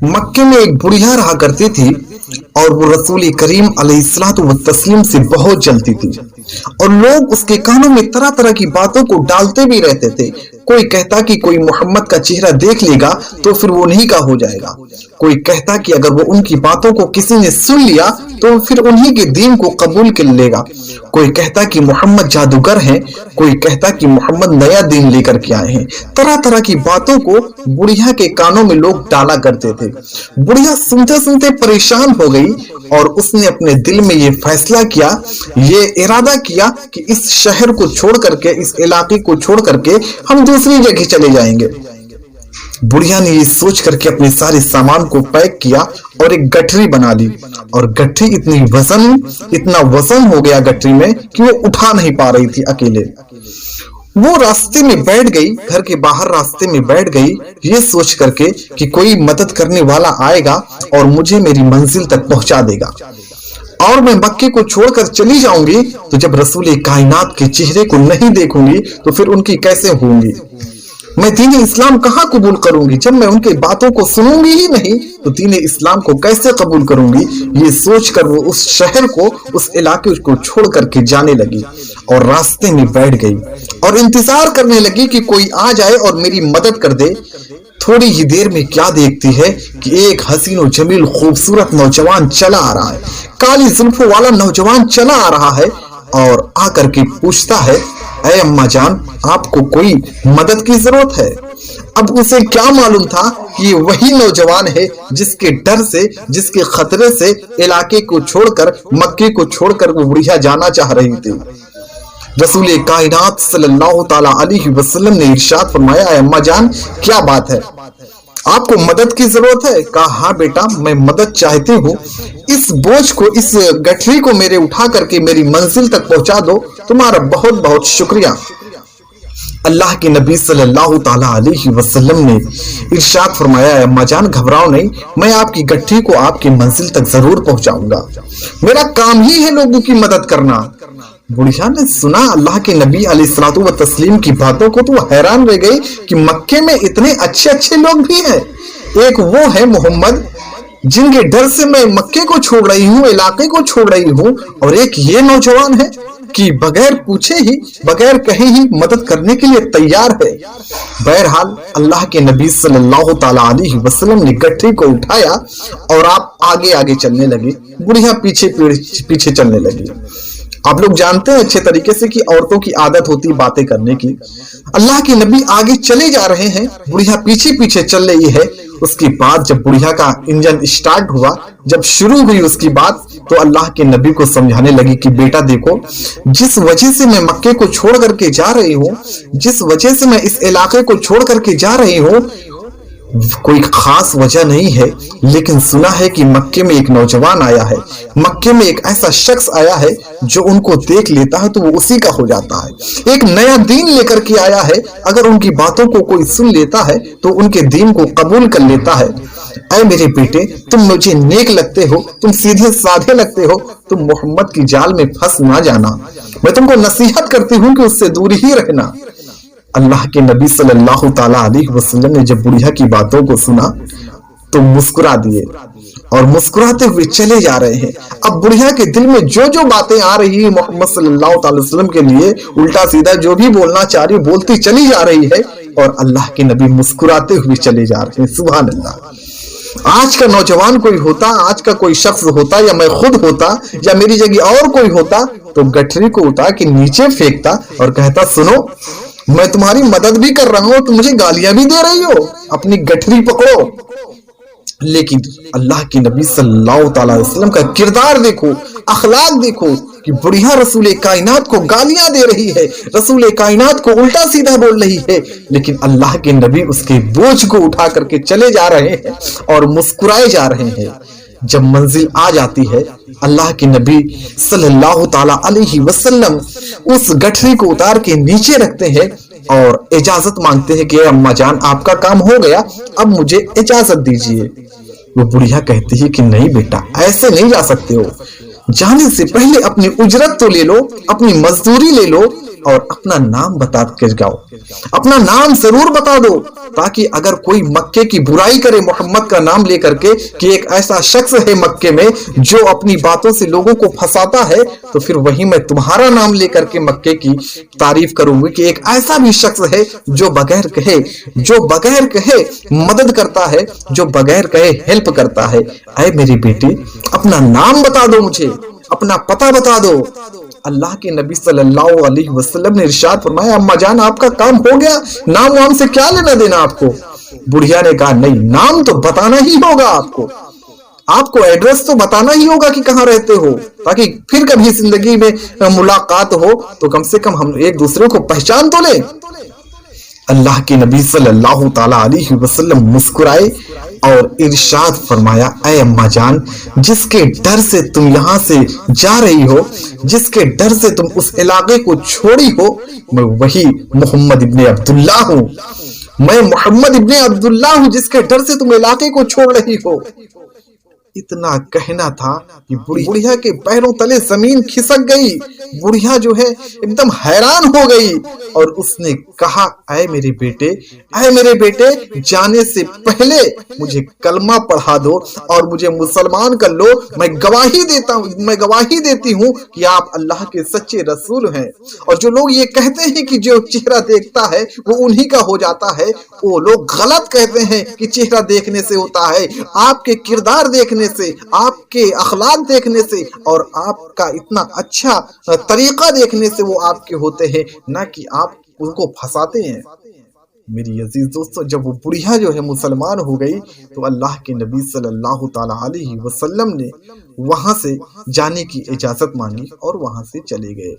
मक्के में एक बुढ़िया रहा करती थी और वो रसूल करीम अलैहिस्सलातु वस्सलाम से बहुत जलती थी और लोग उसके कानों में तरह तरह की बातों को डालते भी रहते थे। कोई कहता कि कोई मोहम्मद का चेहरा देख लेगा तो फिर वो उन्हीं का हो जाएगा। कोई कहता कि अगर वो उनकी बातों को किसी ने सुन लिया तो फिर उन्हीं के दीन को कबूल कर लेगा। कोई कहता कि मोहम्मद जादूगर हैं, कोई कहता कि मोहम्मद नया दीन लेकर के आए हैं। तरह तरह की बातों को बुढ़िया के कानों में लोग डाला करते थे। बुढ़िया सुनते सुनते परेशान हो गई और उसने अपने दिल में ये फैसला किया, ये इरादा किया कि इस शहर को छोड़ करके, इस इलाके को छोड़ करके हम दूसरी जगह चले जाएंगे। बुढ़िया ने ये सोच करके अपने सारे सामान को पैक किया और एक गठरी बना ली और गठरी इतना वजन हो गया गठरी में कि वो उठा नहीं पा रही थी अकेले। वो रास्ते में बैठ गई, घर के बाहर रास्ते में बैठ गई ये सोच करके कि कोई मदद करने वाला आएगा और मुझे मेरी मंजिल तक पहुंचा देगा और मैं मक्के को छोड़कर चली जाऊंगी तो जब रसूल कायनात के चेहरे को नहीं देखूंगी तो फिर उनकी कैसे होंगी। मैं दीन इस्लाम कहाँ कबूल करूंगी, जब मैं उनके बातों को सुनूंगी ही नहीं तो दीन इस्लाम को कैसे कबूल करूंगी। ये सोचकर वो उस शहर को, उस इलाके को छोड़ करके जाने लगी और रास्ते में बैठ गई और इंतजार करने लगी कि कोई आ जाए और मेरी मदद कर दे। थोड़ी ही देर में क्या देखती है कि एक हसीन और जमील खूबसूरत नौजवान चला आ रहा है। काली जुल्फों वाला नौजवान चला आ रहा है और आकर के पूछता है, ऐ अम्मा जान, आपको कोई मदद की जरूरत है। अब उसे क्या मालूम था कि वही नौजवान है जिसके डर से, जिसके खतरे से इलाके को छोड़कर, मक्के को छोड़कर वो बुढ़िया जाना चाह रही थी। रसूल कायनात सल्लल्लाहु ताला अलैहि वसल्लम ने इरशाद फरमाया, ऐ अम्मा जान, क्या बात है, आपको मदद की जरूरत है? कहा, हाँ बेटा, मैं मदद चाहती हूँ। इस बोझ को, इस गठरी को मेरे उठा करके मेरी मंजिल तक पहुंचा दो, तुम्हारा बहुत बहुत शुक्रिया। अल्लाह के नबी सल्लल्लाहु ताला अलैहि वसल्लम ने इरशाद फरमाया, अम्मा जान घबराओ नहीं, मैं आपकी गठरी को आपकी मंजिल तक जरूर पहुंचाऊंगा, मेरा काम ही है लोगों की मदद करना। बुढ़िया ने सुना अल्लाह के नबी अलैहिस्सलातु व तस्लीम की बातों को तो हैरान रह गई कि मक्के में इतने अच्छे अच्छे लोग भी हैं। एक वो है मोहम्मद जिनके डर से मैं मक्के को छोड़ रही हूँ, इलाके को छोड़ रही हूँ, और एक ये नौजवान है कि बगैर पूछे ही, बगैर कहे ही मदद करने के लिए तैयार है। बहरहाल अल्लाह के नबी सल्लल्लाहु ताला अलैहि वसल्लम ने गठरी को उठाया और आप आगे आगे चलने लगे, बुढ़िया पीछे पीछे चलने लगी। आप लोग जानते हैं अच्छे तरीके से कि औरतों की आदत होती है बातें करने की। अल्लाह के नबी आगे चले जा रहे हैं, बुढ़िया पीछे पीछे चल रही है। उसके बाद जब बुढ़िया का इंजन स्टार्ट हुआ, जब शुरू हुई उसकी बात, तो अल्लाह के नबी को समझाने लगी कि बेटा देखो, जिस वजह से मैं मक्के को छोड़ करके जा रही हूँ, जिस वजह से मैं इस इलाके को छोड़ करके जा रही हूँ, कोई खास वजह नहीं है, लेकिन सुना है कि मक्के में एक नौजवान आया है, मक्के में एक ऐसा शख्स आया है जो उनको देख लेता है तो वो उसी का हो जाता है। एक नया दीन लेकर के आया है, अगर उनकी बातों को कोई सुन लेता है तो उनके दीन को कबूल कर लेता है। ऐ मेरे बेटे, तुम मुझे नेक लगते हो, तुम सीधे साधे लगते हो, तुम मोहम्मद की जाल में फंस ना जाना। मैं तुमको नसीहत करती हूँ कि उससे दूर ही रहना। अल्लाह के नबी सल्लल्लाहु ताला अलैहि वसल्लम ने जब बुढ़िया की बातों को सुना तो मुस्कुरा दिए और मुस्कुराते हुए चले जा रहे हैं। अब बुढ़िया के दिल में जो जो बातें आ रही है मोहम्मद सल्लल्लाहु अलैहि वसल्लम के लिए, उल्टा सीधा जो भी बोलना चाह रही बोलती चली जा रही है और अल्लाह के नबी मुस्कुराते हुए चले जा रहे हैं। सुभान अल्लाह। आज का नौजवान कोई होता, आज का कोई शख्स होता, या मैं खुद होता, या मेरी जगह और कोई होता, तो गठरी को उतार के नीचे फेंकता और कहता, सुनो, मैं तुम्हारी मदद भी कर रहा हूं, तुम मुझे गालियां भी दे रही हो, अपनी गठरी पकड़ो। लेकिन अल्लाह के नबी सल्लल्लाहु अलैहि वसल्लम का किरदार देखो, अखलाक देखो कि बुढ़िया रसूल कायनात को गालियां दे रही है, रसूल कायनात को उल्टा सीधा बोल रही है, लेकिन अल्लाह के नबी उसके बोझ को उठा करके चले जा रहे हैं और मुस्कुराए जा रहे हैं। जब मंजिल आ जाती है, अल्लाह के नबी सल्लल्लाहु ताला अलैहि वसल्लम उस गठरी को उतार के नीचे रखते हैं और इजाजत मांगते हैं कि अम्मा जान, आपका काम हो गया, अब मुझे इजाजत दीजिए। वो बुढ़िया कहती है कि नहीं बेटा, ऐसे नहीं जा सकते हो, जाने से पहले अपनी उजरत तो ले लो, अपनी मजदूरी ले लो, اور اپنا نام بتا کے جاؤ، اپنا نام ضرور بتا دو، تاکہ اگر کوئی مکے کی برائی کرے محمد کا نام لے کر کے کہ ایک ایسا شخص ہے مکے میں جو اپنی باتوں سے لوگوں کو پھنساتا ہے، تو پھر وہی میں تمہارا نام لے کر کے مکے کی تعریف کروں گی کہ ایک ایسا بھی شخص ہے جو بغیر کہے مدد کرتا ہے، جو بغیر کہے ہیلپ کرتا ہے۔ اے میری بیٹی، اپنا نام بتا دو، مجھے اپنا پتہ بتا دو۔ اللہ کے نبی صلی اللہ علیہ وسلم نے ارشاد فرمایا، اما جان آپ کا کام ہو گیا، نام وام سے کیا لینا دینا آپ کو؟ بڑھیا نے کہا نہیں، نام تو بتانا ہی ہوگا آپ کو ایڈریس تو بتانا ہی ہوگا کہ کہاں رہتے ہو، تاکہ پھر کبھی زندگی میں ملاقات ہو تو کم سے کم ہم ایک دوسرے کو پہچان تو لیں۔ اللہ کے نبی صلی اللہ تعالی علیہ وسلم مسکرائے اور ارشاد فرمایا، اے اماں جان، جس کے ڈر سے تم یہاں سے جا رہی ہو، جس کے ڈر سے تم اس علاقے کو چھوڑی ہو، میں وہی محمد ابن عبداللہ ہوں، میں محمد ابن عبداللہ ہوں جس کے ڈر سے تم علاقے کو چھوڑ رہی ہو۔ اتنا کہنا تھا کہ بڑھیا کے پیروں تلے زمین کھسک گئی، بڑھیا جو ہے ایک دم حیران ہو گئی، اور اس نے کہا، اے میرے بیٹے جانے سے پہلے مجھے کلمہ پڑھا دو اور مجھے مسلمان کر لو، میں گواہی دیتی ہوں کہ آپ اللہ کے سچے رسول ہیں۔ اور جو لوگ یہ کہتے ہیں کہ جو چہرہ دیکھتا ہے وہ انہی کا ہو جاتا ہے، وہ لوگ غلط کہتے ہیں کہ چہرہ دیکھنے سے ہوتا ہے، آپ کے کردار دیکھنے سے، آپ کے اخلاق دیکھنے سے، اور آپ کا اتنا اچھا طریقہ دیکھنے سے وہ آپ کے ہوتے ہیں، نہ کہ آپ ان کو پھنساتے ہیں۔ میری عزیز دوستو، جب وہ بڑھیا جو ہے مسلمان ہو گئی تو اللہ کے نبی صلی اللہ تعالی علیہ وسلم نے وہاں سے جانے کی اجازت مانگی اور وہاں سے چلے گئے۔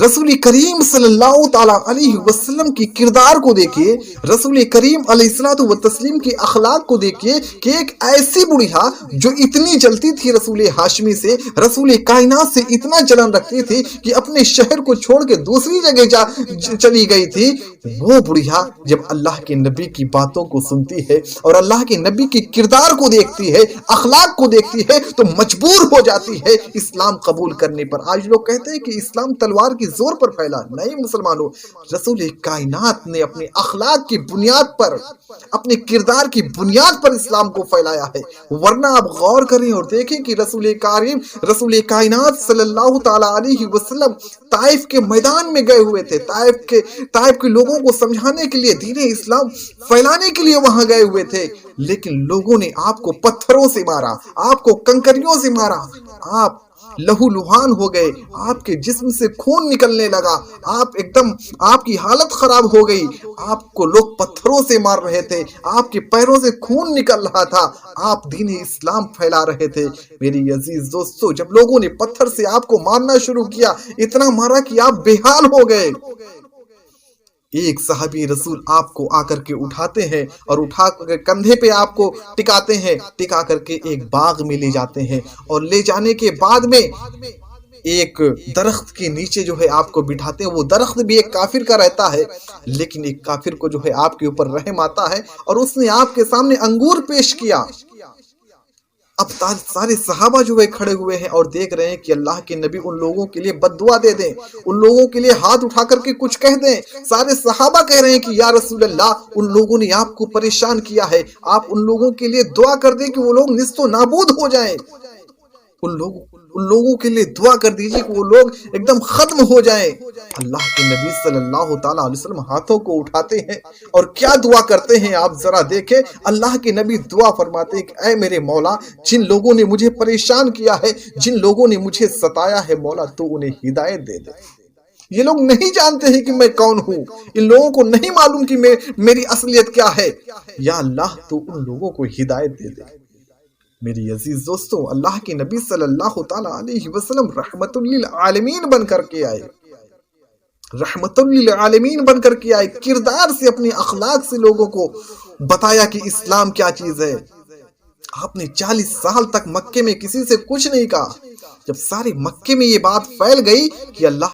رسول کریم صلی اللہ تعالی علیہ وسلم کی کردار کو دیکھیے، رسول کریم علیہ الصلوۃ والتسلیم کے اخلاق کو دیکھیے کہ ایک ایسی بڑھیا جو اتنی جلتی تھی رسول ہاشمی سے، رسول کائنات سے اتنا جلن رکھتی تھی کہ اپنے شہر کو چھوڑ کے دوسری جگہ چلی گئی تھی، وہ بڑھیا جب اللہ کے نبی کی باتوں کو سنتی ہے اور اللہ کے نبی کی کردار کو دیکھتی ہے، اخلاق کو دیکھتی ہے، تو مجبور ہو جاتی ہے اسلام قبول کرنے پر۔ آج لوگ کہتے ہیں کہ اسلام تلوار کی زور پر پھیلا، نہیں مسلمانوں، رسول کائنات نے اپنے اخلاق کی بنیاد پر، اپنے کردار کی بنیاد پر اسلام کو پھیلایا ہے۔ ورنہ آپ غور کریں اور دیکھیں کہ رسول کائنات صلی اللہ تعالی علیہ وسلم طائف کے میدان میں گئے ہوئے تھے، طائف کے لوگوں کو سمجھانے کے لیے، دین اسلام پھیلانے کے لیے وہاں گئے ہوئے تھے، لیکن لوگوں نے آپ کو پتھروں سے مارا، آپ کو کنکریوں سے مارا، آپ لہو لہان ہو گئے، آپ کے جسم سے خون نکلنے لگا، آپ کی حالت خراب ہو گئی، آپ کو لوگ پتھروں سے مار رہے تھے، آپ کے پیروں سے خون نکل رہا تھا، آپ دین اسلام پھیلا رہے تھے۔ میری عزیز دوستو، جب لوگوں نے پتھر سے آپ کو مارنا شروع کیا، اتنا مارا کہ آپ بے حال ہو گئے، ایک صحابی رسول آپ کو آ کر کے اٹھاتے ہیں اور اٹھا کر کندھے پہ آپ کو ٹکاتے ہیں، ٹکا کر کے ایک باغ میں لے جاتے ہیں، اور لے جانے کے بعد میں ایک درخت کے نیچے جو ہے آپ کو بٹھاتے ہیں۔ وہ درخت بھی ایک کافر کا رہتا ہے، لیکن ایک کافر کو جو ہے آپ کے اوپر رحم آتا ہے، اور اس نے آپ کے سامنے انگور پیش کیا۔ اب سارے صحابہ جو ہے کھڑے ہوئے ہیں اور دیکھ رہے ہیں کہ اللہ کے نبی ان لوگوں کے لیے بد دعا دے دیں، ان لوگوں کے لیے ہاتھ اٹھا کر کے کچھ کہہ دیں۔ سارے صحابہ کہہ رہے ہیں کہ یا رسول اللہ، ان لوگوں نے آپ کو پریشان کیا ہے، آپ ان لوگوں کے لیے دعا کر دیں کہ وہ لوگ نیست و نابود ہو جائیں، ان لوگوں کے لیے دعا کر دیجئے کہ وہ لوگ ایک دم ختم ہو جائیں۔ اللہ کے نبی صلی اللہ تعالیٰ علیہ وسلم ہاتھوں کو اٹھاتے ہیں اور کیا دعا کرتے ہیں آپ ذرا دیکھیں۔ اللہ کے نبی دعا فرماتے ہیں کہ اے میرے مولا، جن لوگوں نے مجھے پریشان کیا ہے، جن لوگوں نے مجھے ستایا ہے، مولا تو انہیں ہدایت دے دے۔ یہ لوگ نہیں جانتے ہیں کہ میں کون ہوں، ان لوگوں کو نہیں معلوم کہ میری اصلیت کیا ہے، یا اللہ تو ان لوگوں کو ہدایت دے دے۔ میری عزیز دوستو، اللہ کے نبی صلی اللہ تعالی علیہ وسلم رحمت للعالمین بن کر کے آئے، رحمت للعالمین بن کر کے آئے، کردار سے، اپنے اخلاق سے لوگوں کو بتایا کہ اسلام کیا چیز ہے۔ آپ نے 40 سال تک مکے میں کسی سے کچھ نہیں کہا، جب سارے مکے میں یہ بات پھیل گئی کہ اللہ